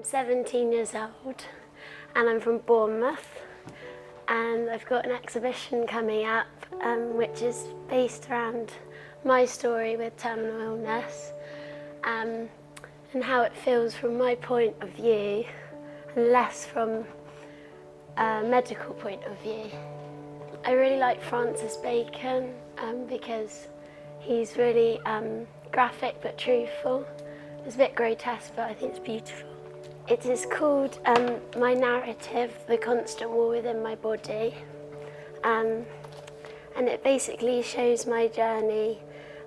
I'm 17 years old and I'm from Bournemouth, and I've got an exhibition coming up which is based around my story with terminal illness and how it feels from my point of view and less from a medical point of view. I really like Francis Bacon because he's really graphic but truthful. It's a bit grotesque, but I think it's beautiful. It is called my narrative, The Constant War Within My Body, and it basically shows my journey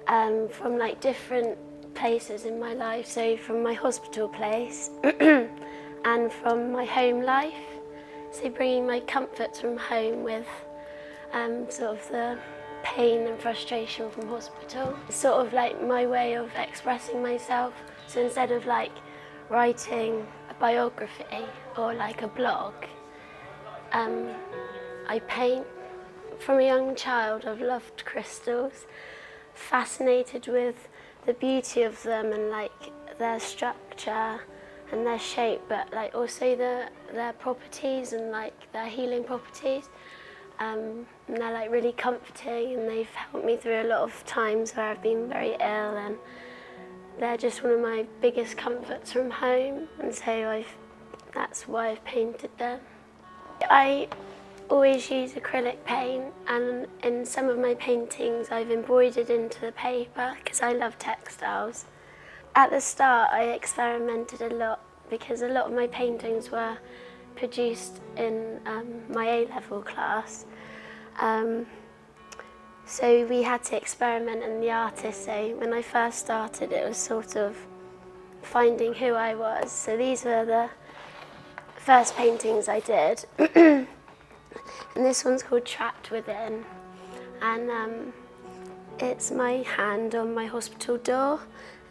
from like different places in my life, so from my hospital place and from my home life, so bringing my comforts from home with sort of the pain and frustration from hospital. It's sort of like my way of expressing myself, so instead of like writing a biography or like a blog, I paint. From a young child I've loved crystals, fascinated with the beauty of them and like their structure and their shape, but like also their properties and like their healing properties. And they're like really comforting, and they've helped me through a lot of times where I've been very ill, and they're just one of my biggest comforts from home, and so that's why I've painted them. I always use acrylic paint, and in some of my paintings I've embroidered into the paper because I love textiles. At the start I experimented a lot because a lot of my paintings were produced in my A-level class. So we had to experiment in the artist. So when I first started, it was sort of finding who I was. So these were the first paintings I did. And this one's called Trapped Within. And it's my hand on my hospital door.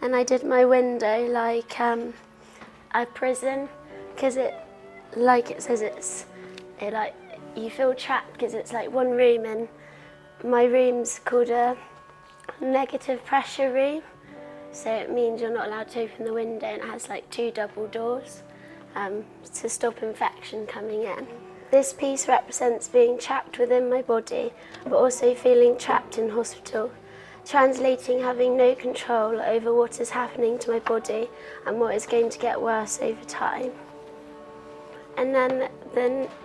And I did my window like a prison, because like it says, you feel trapped because it's like one room, and my room's called a negative pressure room, so it means you're not allowed to open the window, and it has like 2 double doors to stop infection coming in. This piece represents being trapped within my body, but also feeling trapped in hospital, translating having no control over what is happening to my body and what is going to get worse over time. And then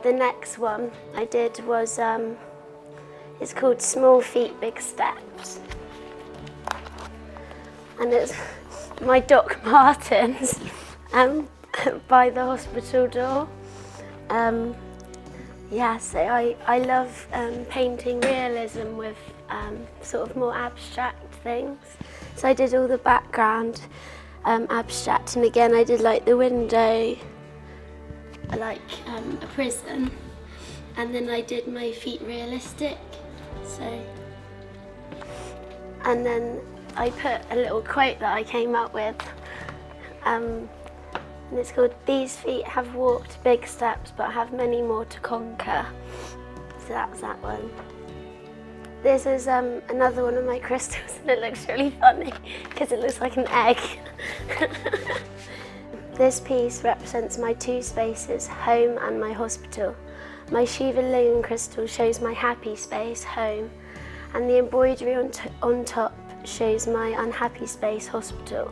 the next one I did was, it's called Small Feet, Big Steps. And it's my Doc Martens by the hospital door. So I love painting realism with sort of more abstract things. So I did all the background abstract, and again I did like the window, like a prison, and then I did my feet realistic. So, and then I put a little quote that I came up with, and it's called, "These feet have walked big steps but have many more to conquer." So that's that one. This is another one of my crystals, and it looks really funny because it looks like an egg. This piece represents my 2 spaces, home and my hospital. My Shiva Lingam crystal shows my happy space, home, and the embroidery on top shows my unhappy space, hospital.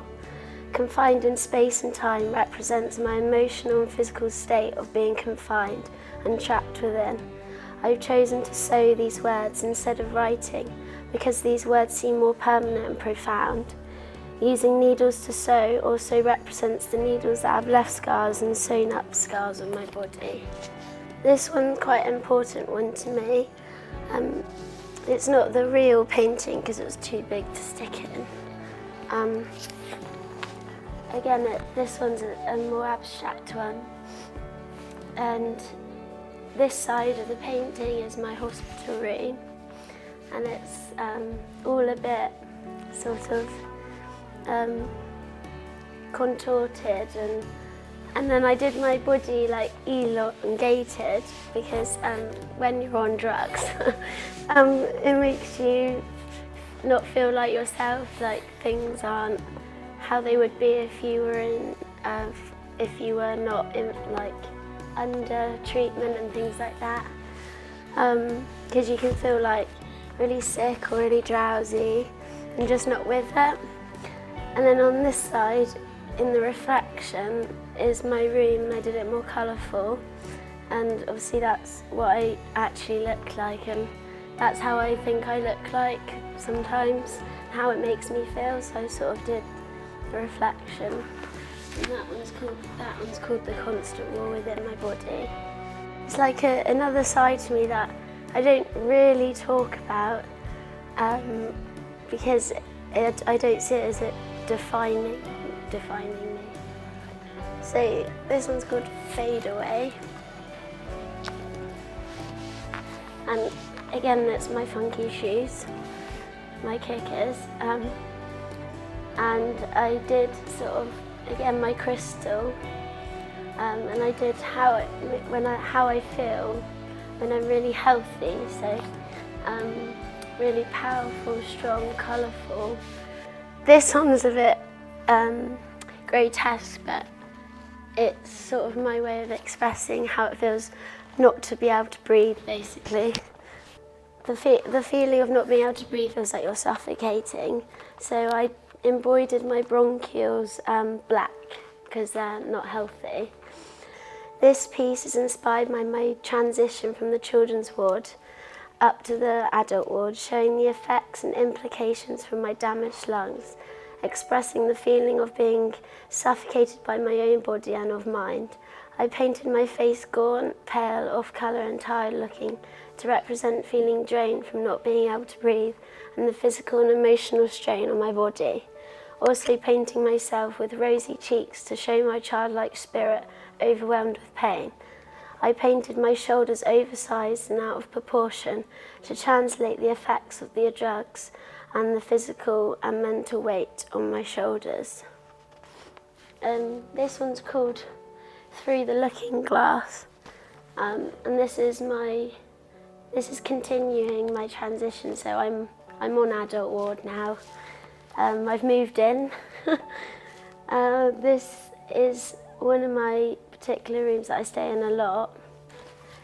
Confined in space and time represents my emotional and physical state of being confined and trapped within. I've chosen to sew these words instead of writing because these words seem more permanent and profound. Using needles to sew also represents the needles that have left scars and sewn up scars on my body. This one's quite an important one to me. It's not the real painting because it was too big to stick in. Again, this one's a more abstract one. And this side of the painting is my hospital room, and it's all a bit sort of contorted, and then I did my body like elongated because when you're on drugs it makes you not feel like yourself, like things aren't how they would be if you were in if you were not in, like, under treatment and things like that, because you can feel like really sick or really drowsy and just not with it. And then on this side, in the reflection, is my room, and I did it more colourful, and obviously that's what I actually look like, and that's how I think I look like sometimes, how it makes me feel, so I sort of did the reflection. And that one's called The Constant War Within My Body. It's like another side to me that I don't really talk about, because I don't see it as it defining me. So this one's called Fade Away. And again, it's my funky shoes, my kickers. And I did sort of, again, my crystal. And I did how I feel when I'm really healthy. So really powerful, strong, colourful. This one's a bit grotesque, but it's sort of my way of expressing how it feels not to be able to breathe, basically. The feeling of not being able to breathe feels like you're suffocating. So I embroidered my bronchioles black because they're not healthy. This piece is inspired by my transition from the children's ward up to the adult ward, showing the effects and implications from my damaged lungs, expressing the feeling of being suffocated by my own body and of mind. I painted my face gaunt, pale, off colour and tired looking to represent feeling drained from not being able to breathe and the physical and emotional strain on my body. Also painting myself with rosy cheeks to show my childlike spirit overwhelmed with pain. I painted my shoulders oversized and out of proportion to translate the effects of the drugs and the physical and mental weight on my shoulders. This one's called Through the Looking Glass, and this is continuing my transition. So I'm on adult ward now. I've moved in. This is one of my particular rooms that I stay in a lot.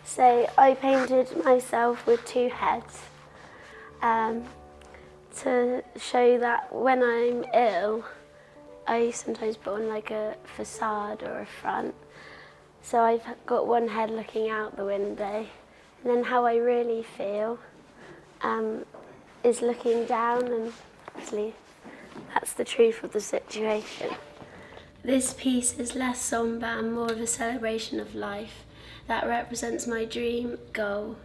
So I painted myself with two heads to show that when I'm ill, I sometimes put on like a facade or a front. So I've got one head looking out the window, and then how I really feel is looking down, and actually that's the truth of the situation. This piece is less sombre and more of a celebration of life that represents my dream goal,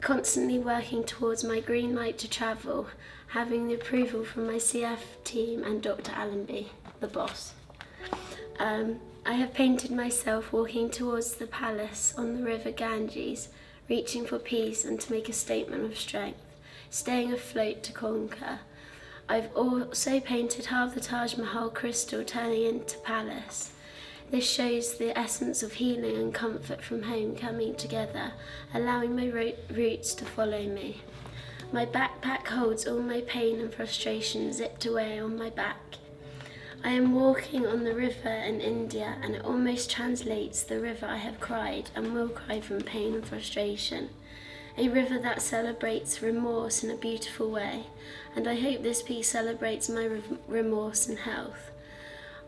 constantly working towards my green light to travel, having the approval from my CF team and Dr. Allenby, the boss. I have painted myself walking towards the palace on the river Ganges, reaching for peace and to make a statement of strength, staying afloat to conquer. I've also painted half the Taj Mahal crystal turning into palace. This shows the essence of healing and comfort from home coming together, allowing my roots to follow me. My backpack holds all my pain and frustration zipped away on my back. I am walking on the river in India, and it almost translates the river I have cried and will cry from pain and frustration. A river that celebrates remorse in a beautiful way, and I hope this piece celebrates my remorse and health.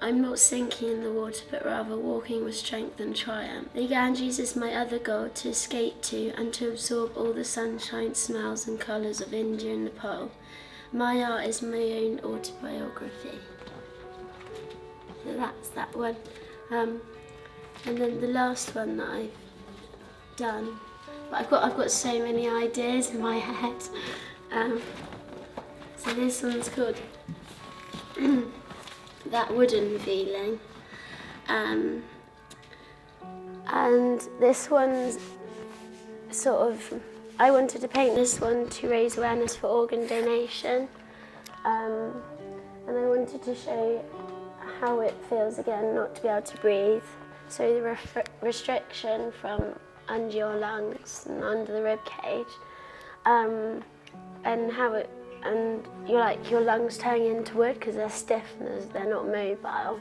I'm not sinking in the water, but rather walking with strength and triumph. The Ganges is my other goal, to escape to and to absorb all the sunshine, smells and colours of India and Nepal. My art is my own autobiography. So that's that one. And then the last one that I've done, but I've got so many ideas in my head. So this one's called That Wooden Feeling. And this one's sort of, I wanted to paint this one to raise awareness for organ donation. And I wanted to show how it feels again not to be able to breathe. So the restriction from under your lungs and under the rib cage, and how it, and you're like your lungs turning into wood because they're stiff and they're not mobile.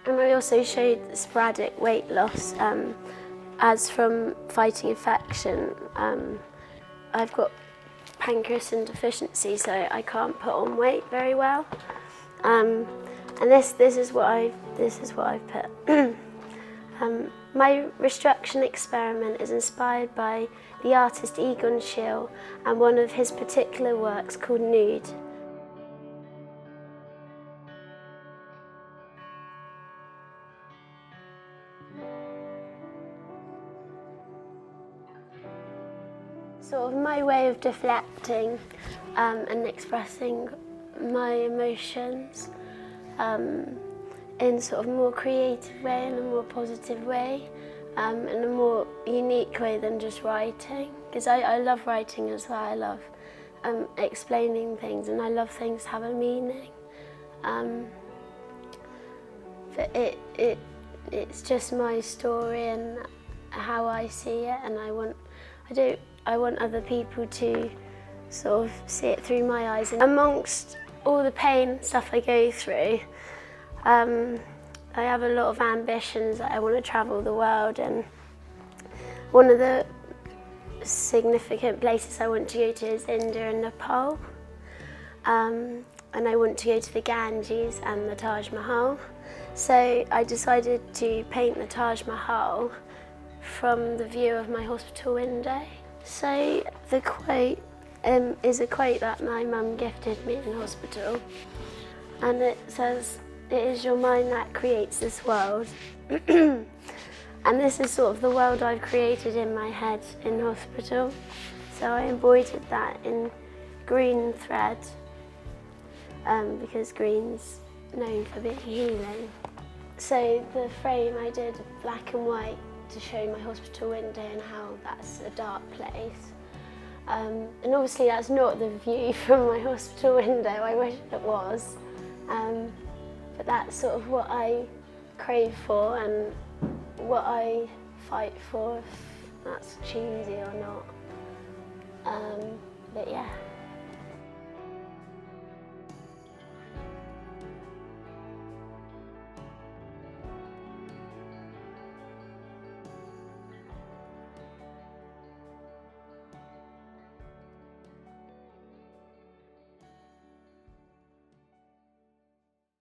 And I also showed sporadic weight loss as from fighting infection. I've got pancreatin deficiency, so I can't put on weight very well. And this is what I've put. My restriction experiment is inspired by the artist Egon Schiele and one of his particular works called Nude. Sort of my way of deflecting and expressing my emotions in sort of a more creative way, in a more positive way, in a more unique way than just writing. Because I love writing as well. I love explaining things, and I love things to have a meaning. But it's just my story and how I see it, and I want other people to sort of see it through my eyes. And amongst all the pain and stuff I go through, I have a lot of ambitions. I want to travel the world, and one of the significant places I want to go to is India and Nepal. And I want to go to the Ganges and the Taj Mahal. So I decided to paint the Taj Mahal from the view of my hospital window. So the quote is a quote that my mum gifted me in hospital, and it says, "It is your mind that creates this world." And this is sort of the world I've created in my head in hospital. So I embroidered that in green thread because green's known for being healing. So the frame I did black and white to show my hospital window and how that's a dark place. And obviously that's not the view from my hospital window, I wish it was. But that's sort of what I crave for and what I fight for, if that's cheesy or not. But yeah.